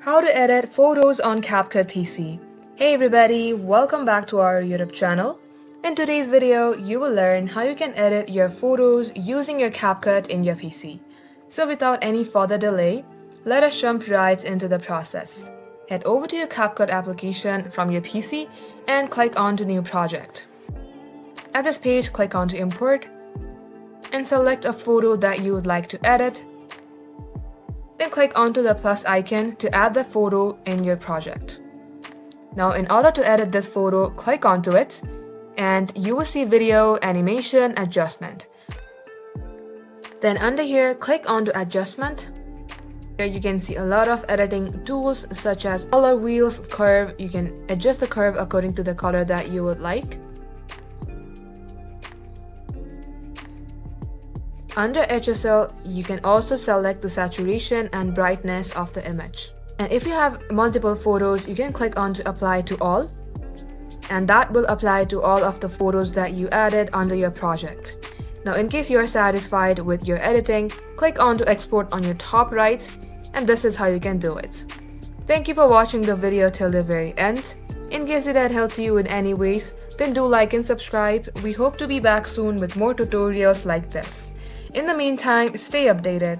How to edit photos on CapCut PC. Hey everybody, welcome back to our YouTube channel. In today's video, you will learn how you can edit your photos using your CapCut in your PC. So without any further delay, let us jump right into the process. Head over to your CapCut application from your PC and click on to New Project. At this page, click on to Import and select a photo that you would like to edit. Then click onto the plus icon to add the photo in your project. Now in order to edit this photo, click onto it and you will see Video Animation Adjustment. Then under here, click onto Adjustment. Here you can see a lot of editing tools such as color wheels, curve. You can adjust the curve according to the color that you would like. Under HSL, you can also select the saturation and brightness of the image. And if you have multiple photos, you can click on to Apply to All. And that will apply to all of the photos that you added under your project. Now, in case you are satisfied with your editing, click on to Export on your top right, and this is how you can do it. Thank you for watching the video till the very end. In case it had helped you in any ways, then do like and subscribe. We hope to be back soon with more tutorials like this. In the meantime, stay updated.